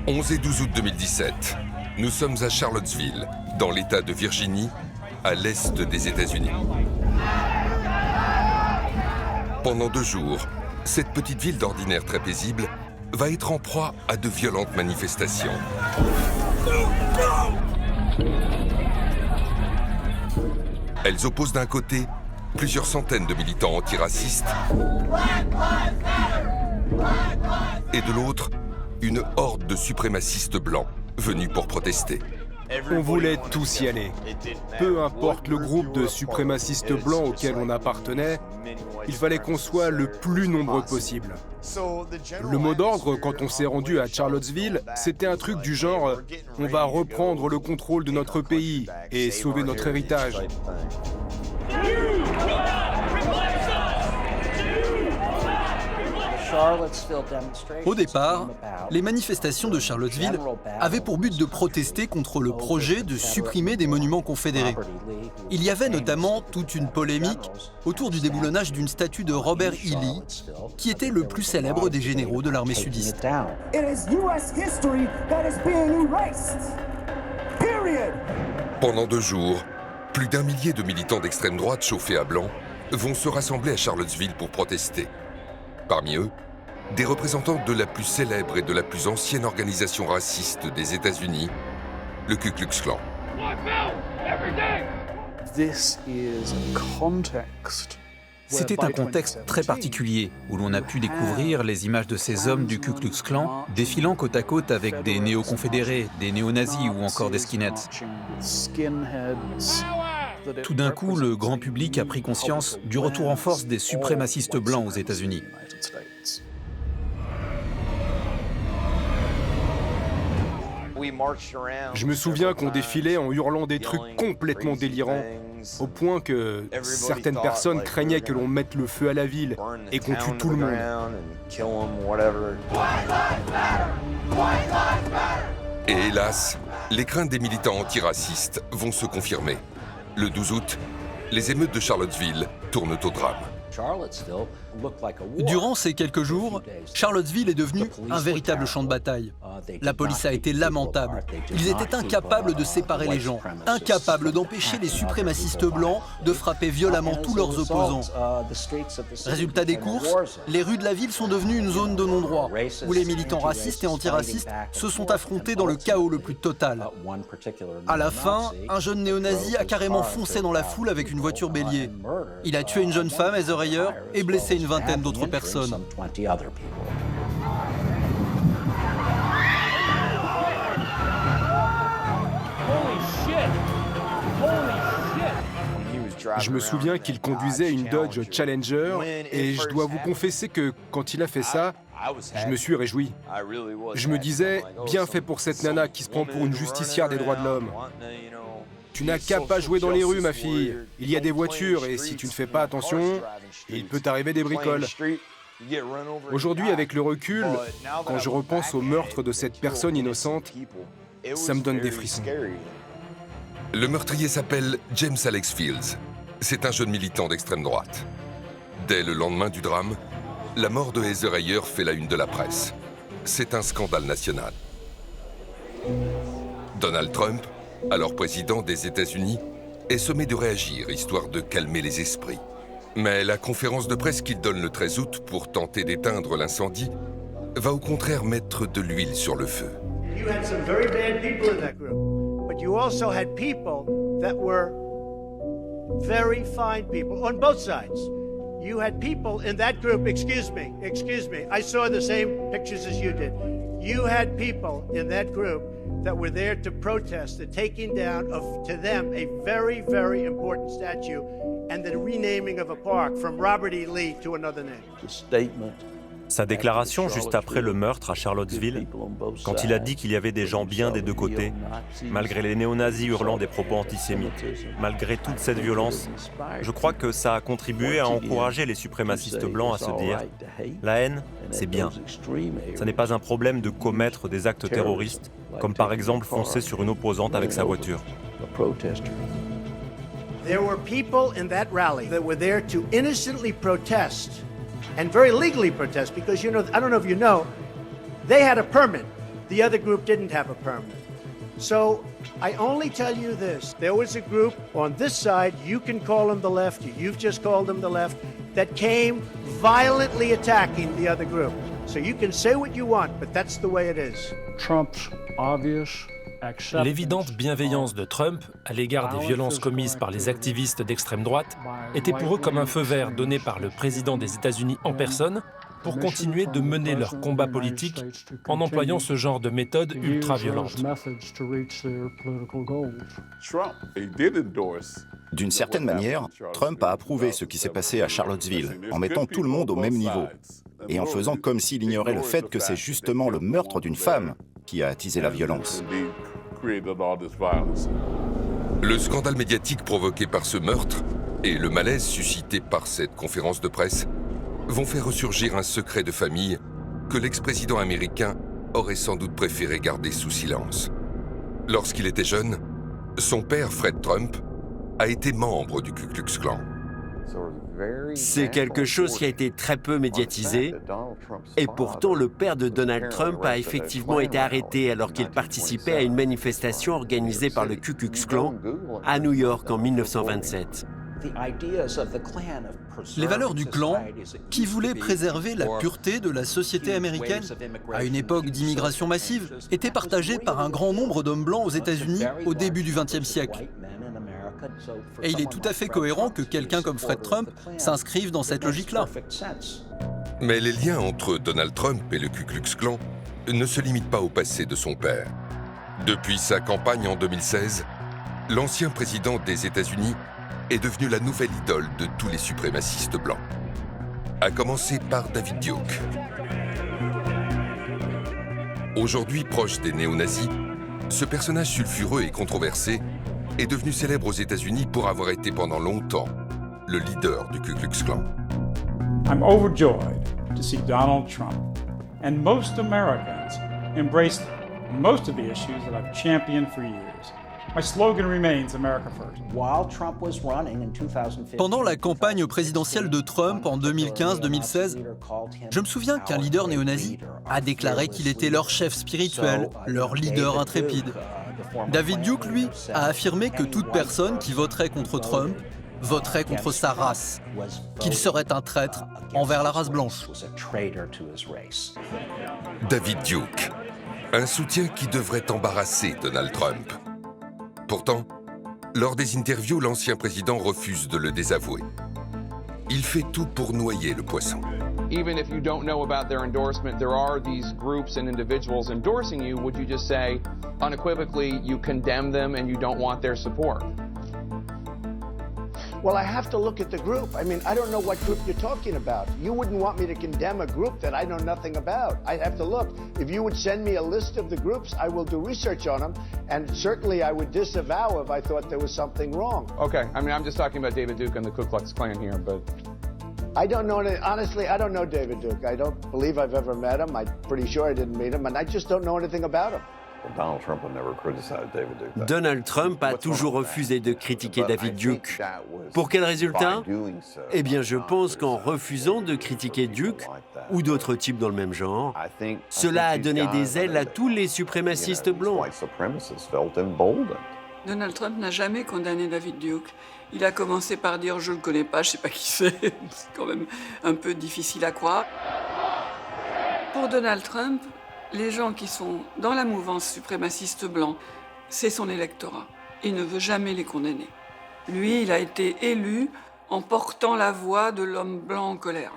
11 et 12 août 2017, nous sommes à Charlottesville, dans l'État de Virginie, à l'est des États-Unis. Pendant 2 jours, cette petite ville d'ordinaire très paisible va être en proie à de violentes manifestations. Elles opposent d'un côté plusieurs centaines de militants antiracistes et de l'autre, une horde de suprémacistes blancs venus pour protester. On voulait tous y aller. Peu importe le groupe de suprémacistes blancs auquel on appartenait, il fallait qu'on soit le plus nombreux possible. Le mot d'ordre, quand on s'est rendu à Charlottesville, c'était un truc du genre « on va reprendre le contrôle de notre pays et sauver notre héritage ». Au départ, les manifestations de Charlottesville avaient pour but de protester contre le projet de supprimer des monuments confédérés. Il y avait notamment toute une polémique autour du déboulonnage d'une statue de Robert E. Lee, qui était le plus célèbre des généraux de l'armée sudiste. Pendant 2 jours, plus d'1 millier de militants d'extrême droite chauffés à blanc vont se rassembler à Charlottesville pour protester. Parmi eux, des représentants de la plus célèbre et de la plus ancienne organisation raciste des États-Unis, le Ku Klux Klan. C'était un contexte très particulier où l'on a pu découvrir les images de ces hommes du Ku Klux Klan défilant côte à côte avec des néo-confédérés, des néo-nazis ou encore des skinheads. Tout d'un coup, le grand public a pris conscience du retour en force des suprémacistes blancs aux États-Unis. Je me souviens qu'on défilait en hurlant des trucs complètement délirants, au point que certaines personnes craignaient que l'on mette le feu à la ville et qu'on tue tout le monde. Et hélas, les craintes des militants antiracistes vont se confirmer. Le 12 août, les émeutes de Charlottesville tournent au drame. Durant ces quelques jours, Charlottesville est devenu un véritable champ de bataille. La police a été lamentable. Ils étaient incapables de séparer les gens, incapables d'empêcher les suprémacistes blancs de frapper violemment tous leurs opposants. Résultat des courses, les rues de la ville sont devenues une zone de non-droit, où les militants racistes et antiracistes se sont affrontés dans le chaos le plus total. À la fin, un jeune néo-nazi a carrément foncé dans la foule avec une voiture bélier. Il a tué une jeune femme, Heather Heyer, et blessé une vingtaine d'autres personnes. Je me souviens qu'il conduisait une Dodge Challenger et je dois vous confesser que quand il a fait ça, je me suis réjoui. Je me disais, bien fait pour cette nana qui se prend pour une justicière des droits de l'homme. Tu n'as qu'à pas jouer dans les rues, ma fille. Il y a des voitures et si tu ne fais pas attention, il peut t'arriver des bricoles. Aujourd'hui, avec le recul, quand je repense au meurtre de cette personne innocente, ça me donne des frissons. Le meurtrier s'appelle James Alex Fields. C'est un jeune militant d'extrême droite. Dès le lendemain du drame, la mort de Heather Heyer fait la une de la presse. C'est un scandale national. Donald Trump, alors président des États-Unis, est sommé de réagir, histoire de calmer les esprits. Mais la conférence de presse qu'il donne le 13 août pour tenter d'éteindre l'incendie va au contraire mettre de l'huile sur le feu. You had some very bad people in that group, but you also had people that were very fine people on both sides. You had people in that group, excuse me, I saw the same pictures as you did. You had people in that group that were there to protest the taking down of, to them, a very, very important statue and the renaming of a park from Robert E. Lee to another name. Sa déclaration juste après le meurtre à Charlottesville, quand il a dit qu'il y avait des gens bien des deux côtés, malgré les néo-nazis hurlant des propos antisémites, malgré toute cette violence, je crois que ça a contribué à encourager les suprémacistes blancs à se dire « La haine, c'est bien. Ça n'est pas un problème de commettre des actes terroristes, comme par exemple foncer sur une opposante avec sa voiture. » There were people in that rally that were there to innocently protest and very legally protest because, you know, I don't know if you know, they had a permit. The other group didn't have a permanent. So I only tell you this. There was a group on this side, you can call them the left, you've just called them the left, that came violently attacking the other group. So you can say what you want, but that's the way it is. L'évidente bienveillance de Trump à l'égard des violences commises par les activistes d'extrême droite était pour eux comme un feu vert donné par le président des États-Unis en personne pour continuer de mener leur combat politique en employant ce genre de méthodes ultra-violentes. D'une certaine manière, Trump a approuvé ce qui s'est passé à Charlottesville, en mettant tout le monde au même niveau, et en faisant comme s'il ignorait le fait que c'est justement le meurtre d'une femme qui a attisé la violence. Le scandale médiatique provoqué par ce meurtre et le malaise suscité par cette conférence de presse vont faire ressurgir un secret de famille que l'ex-président américain aurait sans doute préféré garder sous silence. Lorsqu'il était jeune, son père, Fred Trump, a été membre du Ku Klux Klan. C'est quelque chose qui a été très peu médiatisé, et pourtant le père de Donald Trump a effectivement été arrêté alors qu'il participait à une manifestation organisée par le Ku Klux Klan à New York en 1927. Les valeurs du clan, qui voulaient préserver la pureté de la société américaine à une époque d'immigration massive, étaient partagées par un grand nombre d'hommes blancs aux États-Unis au début du XXe siècle. Et il est tout à fait cohérent que quelqu'un comme Fred Trump s'inscrive dans cette logique-là. Mais les liens entre Donald Trump et le Ku Klux Klan ne se limitent pas au passé de son père. Depuis sa campagne en 2016, l'ancien président des États-Unis est devenu la nouvelle idole de tous les suprémacistes blancs. À commencer par David Duke. Aujourd'hui proche des néo-nazis, ce personnage sulfureux et controversé est devenu célèbre aux États-Unis pour avoir été pendant longtemps le leader du Ku Klux Klan. I'm overjoyed to see Donald Trump and most Americans embrace most of the issues that I've championed for years. My slogan remains America First. Pendant la campagne présidentielle de Trump en 2015-2016, je me souviens qu'un leader néo-nazi a déclaré qu'il était leur chef spirituel, leur leader intrépide. David Duke, lui, a affirmé que toute personne qui voterait contre Trump voterait contre sa race, qu'il serait un traître envers la race blanche. David Duke, un soutien qui devrait embarrasser Donald Trump. Pourtant, lors des interviews, l'ancien président refuse de le désavouer. Il fait tout pour noyer le poisson. Even if you don't know about their endorsement, there are these groups and individuals endorsing you. Would you just say, unequivocally, you condemn them and you don't want their support? Well, I have to look at the group. I mean, I don't know what group you're talking about. You wouldn't want me to condemn a group that I know nothing about. I'd have to look. If you would send me a list of the groups, I will do research on them, and certainly I would disavow if I thought there was something wrong. Okay, I mean, I'm just talking about David Duke and the Ku Klux Klan here, but... I don't know, honestly, I don't know David Duke. I don't believe I've ever met him. I'm pretty sure I didn't meet him, and I just don't know anything about him. Donald Trump a toujours refusé de critiquer David Duke. Pour quel résultat? Eh bien, je pense qu'en refusant de critiquer Duke, ou d'autres types dans le même genre, cela a donné des ailes à tous les suprémacistes blancs. Donald Trump n'a jamais condamné David Duke. Il a commencé par dire « je le connais pas, je sais pas qui c'est ». C'est quand même un peu difficile à croire. Pour Donald Trump, les gens qui sont dans la mouvance suprémaciste blanc, c'est son électorat. Il ne veut jamais les condamner. Lui, il a été élu en portant la voix de l'homme blanc en colère.